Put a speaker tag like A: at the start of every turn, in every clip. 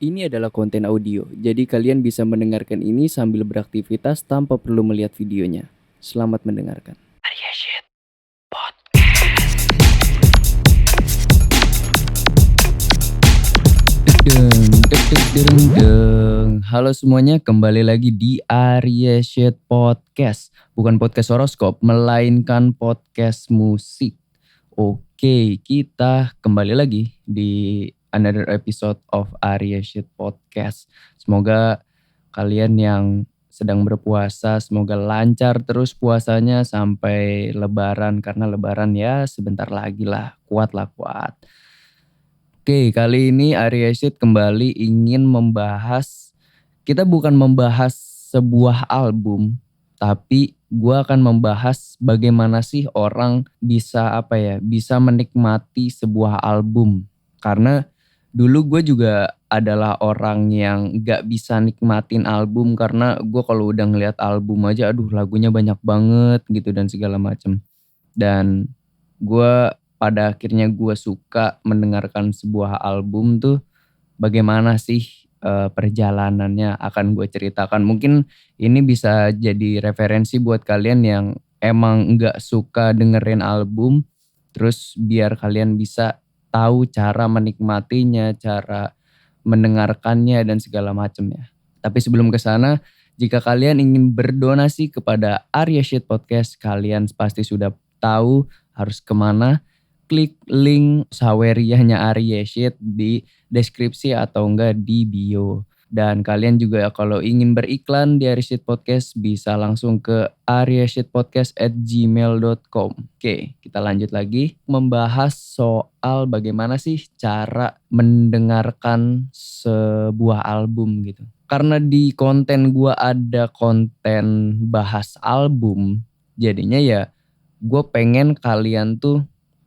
A: Ini adalah konten audio, jadi kalian bisa mendengarkan ini sambil beraktivitas tanpa perlu melihat videonya. Selamat mendengarkan. Deng, deg, deg, deng, deng. Halo semuanya, kembali lagi di Arya Shit Podcast. Bukan podcast horoskop, melainkan podcast musik. Oke, kita kembali lagi di another episode of Arya Shit Podcast. Semoga kalian yang sedang berpuasa, semoga lancar terus puasanya sampai lebaran. Karena lebaran ya sebentar lagi lah, kuat lah kuat. Oke, kali ini Arya Shit kembali ingin membahas, kita bukan membahas sebuah album, tapi gue akan membahas bagaimana sih orang bisa bisa menikmati sebuah album. Karena dulu gue juga adalah orang yang gak bisa nikmatin album karena gue kalau udah ngeliat album aja aduh lagunya banyak banget gitu dan segala macem. Dan gue pada akhirnya gue suka mendengarkan sebuah album tuh bagaimana sih perjalanannya akan gue ceritakan. Mungkin ini bisa jadi referensi buat kalian yang emang nggak suka dengerin album, terus biar kalian bisa tahu cara menikmatinya, cara mendengarkannya dan segala macamnya. Tapi sebelum ke sana, jika kalian ingin berdonasi kepada Arya Shit Podcast, kalian pasti sudah tahu harus kemana. Klik link saweriahnya Arya Shit di deskripsi atau enggak di bio. Dan kalian juga kalau ingin beriklan di Arya Shit Podcast bisa langsung ke aryashitpodcast@gmail.com. Oke, kita lanjut lagi membahas soal bagaimana sih cara mendengarkan sebuah album gitu. Karena di konten gua ada konten bahas album, jadinya ya gue pengen kalian tuh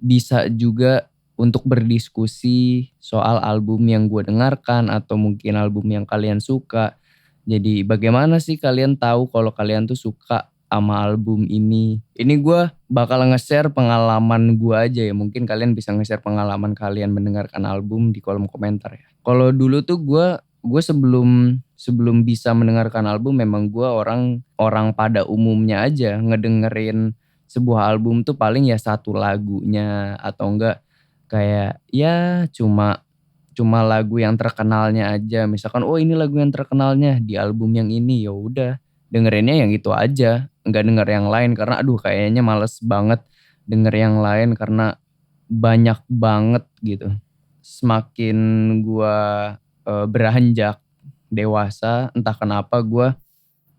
A: bisa juga untuk berdiskusi soal album yang gue dengarkan atau mungkin album yang kalian suka. Jadi bagaimana sih kalian tahu kalau kalian tuh suka sama album ini? Ini gue bakal nge-share pengalaman gue aja ya. Mungkin kalian bisa nge-share pengalaman kalian mendengarkan album di kolom komentar ya. Kalau dulu tuh gue sebelum bisa mendengarkan album memang gue orang pada umumnya aja ngedengerin sebuah album tuh paling ya satu lagunya atau enggak kayak ya cuma cuma lagu yang terkenalnya aja. Misalkan oh ini lagu yang terkenalnya di album yang ini, ya udah dengerinnya yang itu aja, enggak denger yang lain karena aduh kayaknya males banget denger yang lain karena banyak banget gitu. Semakin gua beranjak dewasa, entah kenapa gua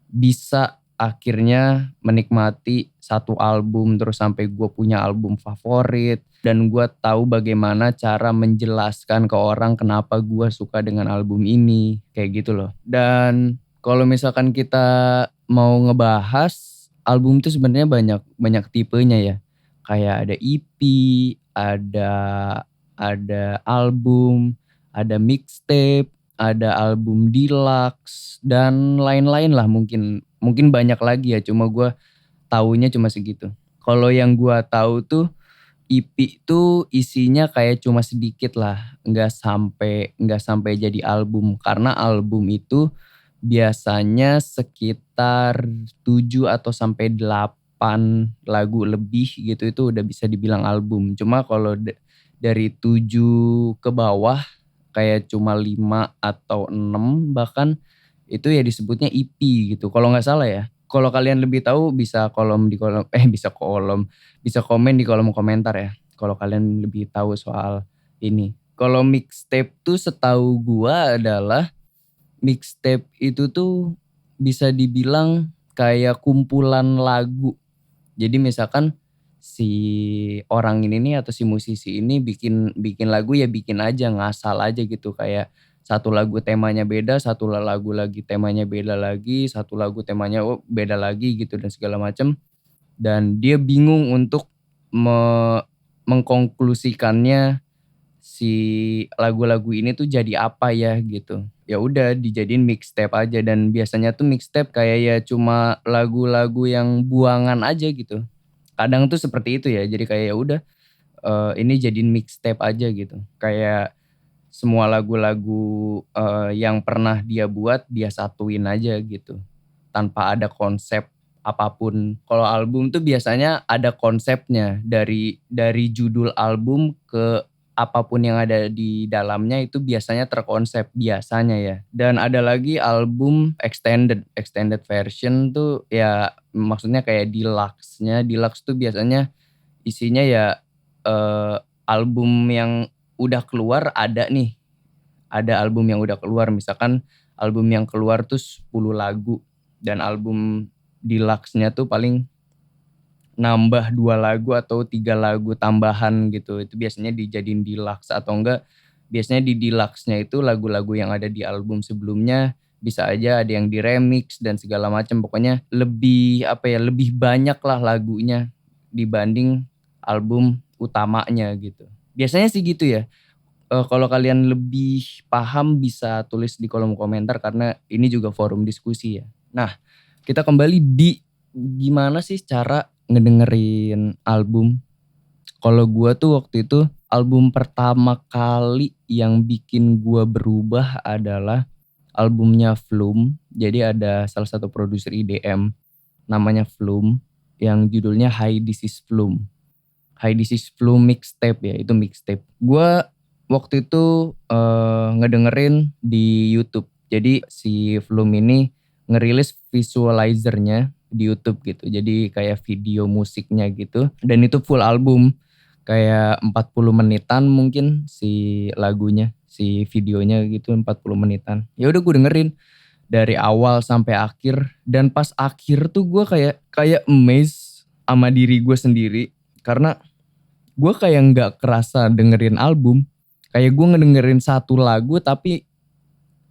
A: bisa akhirnya menikmati satu album terus sampai gue punya album favorit dan gue tahu bagaimana cara menjelaskan ke orang kenapa gue suka dengan album ini kayak gitu loh. Dan kalau misalkan kita mau ngebahas album itu sebenarnya banyak banyak tipenya ya. Kayak ada EP, ada album, ada mixtape, ada album deluxe dan lain-lain lah mungkin banyak lagi ya cuma gue taunya cuma segitu. Kalau yang gue tahu tuh EP tuh isinya kayak cuma sedikit lah, nggak sampai jadi album karena album itu biasanya sekitar 7 atau sampai 8 lagu lebih gitu itu udah bisa dibilang album. Cuma kalau dari 7 ke bawah kayak cuma 5 atau 6 bahkan itu ya disebutnya EP gitu. Kalau nggak salah ya. Kalau kalian lebih tahu bisa bisa komen di kolom komentar ya. Kalau kalian lebih tahu soal ini. Kalau mixtape tuh setahu gua adalah mixtape itu tuh bisa dibilang kayak kumpulan lagu. Jadi misalkan si orang ini nih atau si musisi ini bikin bikin lagu ya bikin aja ngasal aja gitu kayak satu lagu temanya beda, satu lagu lagi temanya beda lagi, satu lagu temanya beda lagi gitu dan segala macam. Dan dia bingung untuk mengkonklusikannya si lagu-lagu ini tuh jadi apa ya gitu. Ya udah dijadiin mixtape aja dan biasanya tuh mixtape kayak ya cuma lagu-lagu yang buangan aja gitu. Kadang tuh seperti itu ya. Jadi kayak ya udah ini jadiin mixtape aja gitu. Kayak semua lagu-lagu yang pernah dia buat dia satuin aja gitu. Tanpa ada konsep apapun. Kalau album tuh biasanya ada konsepnya dari judul album ke apapun yang ada di dalamnya itu biasanya terkonsep biasanya ya. Dan ada lagi album extended version tuh ya maksudnya kayak deluxe-nya. Deluxe tuh biasanya isinya ya album yang udah keluar ada nih. Ada album yang udah keluar misalkan album yang keluar tuh 10 lagu dan album deluxe-nya tuh paling nambah 2 lagu atau 3 lagu tambahan gitu. Itu biasanya dijadiin deluxe atau enggak biasanya di deluxe-nya itu lagu-lagu yang ada di album sebelumnya bisa aja ada yang di-remix dan segala macam. Pokoknya lebih lebih banyak lah lagunya dibanding album utamanya gitu. Biasanya sih gitu ya. Kalau kalian lebih paham bisa tulis di kolom komentar karena ini juga forum diskusi ya. Nah, kita kembali di gimana sih cara ngedengerin album. Kalau gua tuh waktu itu album pertama kali yang bikin gua berubah adalah albumnya Flume. Jadi ada salah satu produser IDM namanya Flume yang judulnya Hi This Is Flume. Hi This Is Flume mixtape ya, itu mixtape. Gua waktu itu ngedengerin di YouTube. Jadi si Flume ini ngerilis visualizernya di YouTube gitu. Jadi kayak video musiknya gitu. Dan itu full album. Kayak 40 menitan mungkin si lagunya, si videonya gitu 40 menitan. Ya udah gue dengerin dari awal sampai akhir. Dan pas akhir tuh gue kayak amazed sama diri gue sendiri. Karena gue kayak gak kerasa dengerin album. Kayak gue ngedengerin satu lagu tapi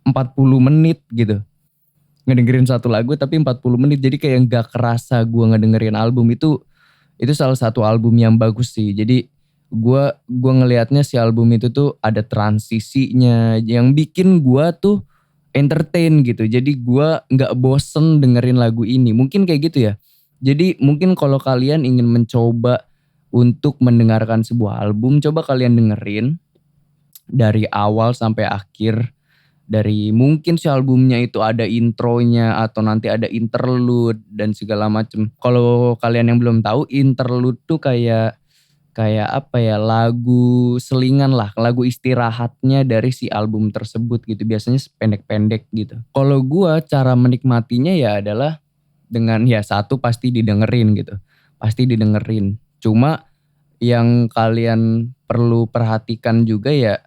A: 40 menit gitu. Ngedengerin satu lagu tapi 40 menit. Jadi kayak gak kerasa gue ngedengerin album. Itu salah satu album yang bagus sih. Jadi gue ngelihatnya si album itu tuh ada transisinya. Yang bikin gue tuh entertain gitu. Jadi gue gak bosen dengerin lagu ini. Mungkin kayak gitu ya. Jadi mungkin kalau kalian ingin mencoba untuk mendengarkan sebuah album. Coba kalian dengerin dari awal sampai akhir, dari mungkin si albumnya itu ada intronya atau nanti ada interlude dan segala macem. Kalau kalian yang belum tahu, interlude tuh kayak lagu selingan lah, lagu istirahatnya dari si album tersebut gitu. Biasanya pendek-pendek gitu. Kalau gua cara menikmatinya ya adalah dengan ya satu pasti didengerin gitu. Pasti didengerin. Cuma yang kalian perlu perhatikan juga ya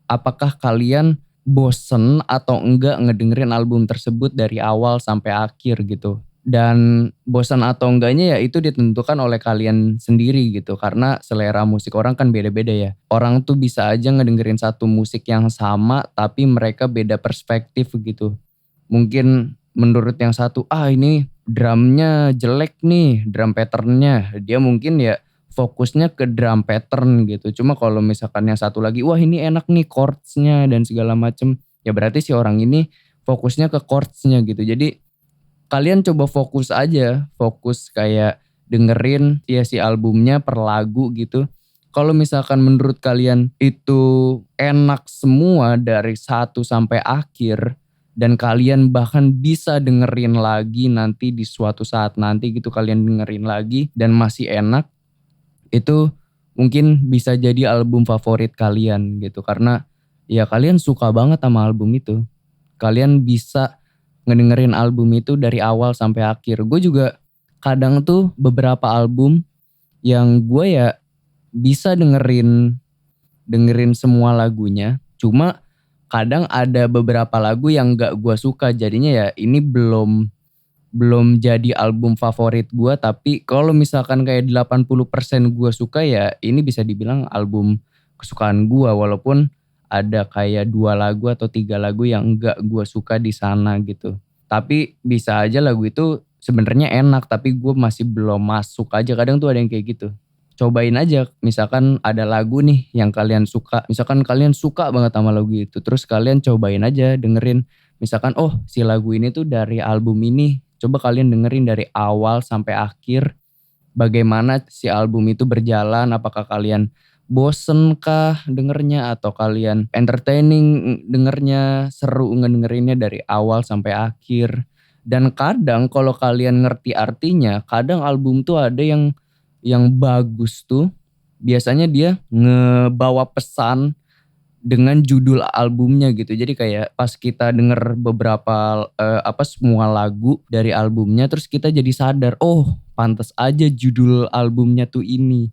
A: apakah kalian bosen atau enggak ngedengerin album tersebut dari awal sampai akhir gitu. Dan bosan atau enggaknya ya itu ditentukan oleh kalian sendiri gitu. Karena selera musik orang kan beda-beda ya. Orang tuh bisa aja ngedengerin satu musik yang sama tapi mereka beda perspektif gitu. Mungkin menurut yang satu, ini drumnya jelek nih, drum patternnya. Dia mungkin ya fokusnya ke drum pattern gitu. Cuma kalau misalkan yang satu lagi, wah ini enak nih chordsnya dan segala macem. Ya berarti si orang ini fokusnya ke chordsnya gitu. Jadi kalian coba fokus aja. Fokus kayak dengerin ya si albumnya per lagu gitu. Kalau misalkan menurut kalian itu enak semua dari satu sampai akhir. Dan kalian bahkan bisa dengerin lagi nanti di suatu saat nanti gitu. Kalian dengerin lagi dan masih enak. Itu mungkin bisa jadi album favorit kalian gitu. Karena ya kalian suka banget sama album itu. Kalian bisa ngedengerin album itu dari awal sampai akhir. Gue juga kadang tuh beberapa album yang gue ya bisa dengerin semua lagunya. Cuma kadang ada beberapa lagu yang gak gue suka. Jadinya ya ini belum jadi album favorit gue, tapi kalau misalkan kayak 80% gue suka ya ini bisa dibilang album kesukaan gue walaupun ada kayak 2 lagu atau 3 lagu yang enggak gue suka di sana gitu. Tapi bisa aja lagu itu sebenarnya enak tapi gue masih belum masuk aja. Kadang tuh ada yang kayak gitu. Cobain aja misalkan ada lagu nih yang kalian suka. Misalkan kalian suka banget sama lagu itu. Terus kalian cobain aja dengerin. Misalkan si lagu ini tuh dari album ini. Coba kalian dengerin dari awal sampai akhir. Bagaimana si album itu berjalan. Apakah kalian bosen kah dengernya atau kalian entertaining dengernya, seru ngedengerinnya dari awal sampai akhir. Dan kadang kalau kalian ngerti artinya, kadang album tuh ada yang bagus tuh biasanya dia ngebawa pesan dengan judul albumnya gitu. Jadi kayak pas kita denger beberapa semua lagu dari albumnya terus kita jadi sadar, oh pantas aja judul albumnya tuh ini.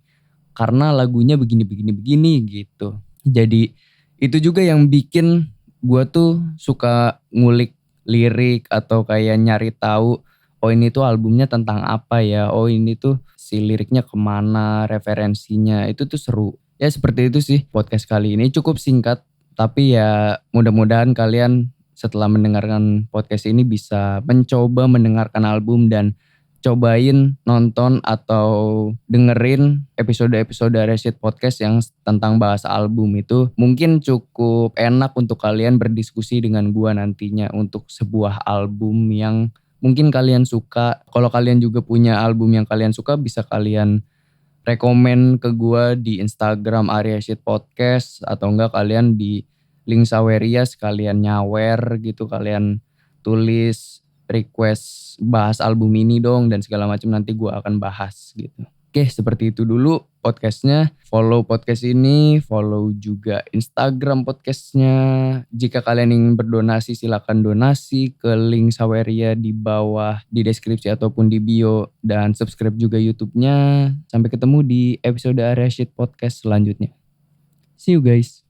A: Karena lagunya begini gitu. Jadi itu juga yang bikin gue tuh suka ngulik lirik atau kayak nyari tahu, oh ini tuh albumnya tentang apa ya, oh ini tuh si liriknya kemana, referensinya, itu tuh seru. Ya seperti itu sih podcast kali ini, cukup singkat tapi ya mudah-mudahan kalian setelah mendengarkan podcast ini bisa mencoba mendengarkan album dan cobain nonton atau dengerin episode-episode Reset Podcast yang tentang bahas album itu mungkin cukup enak untuk kalian berdiskusi dengan gua nantinya untuk sebuah album yang mungkin kalian suka. Kalau kalian juga punya album yang kalian suka bisa kalian rekomen ke gua di Instagram Reset Podcast atau enggak kalian di link Saweria sekalian nyawer gitu, kalian tulis request bahas album ini dong dan segala macam, nanti gue akan bahas gitu. Oke, seperti itu dulu podcastnya. Follow podcast ini, follow juga Instagram podcastnya. Jika kalian ingin berdonasi silakan donasi ke link Saweria di bawah di deskripsi ataupun di bio, dan subscribe juga YouTube-nya. Sampai ketemu di episode Area Shit Podcast selanjutnya. See you guys.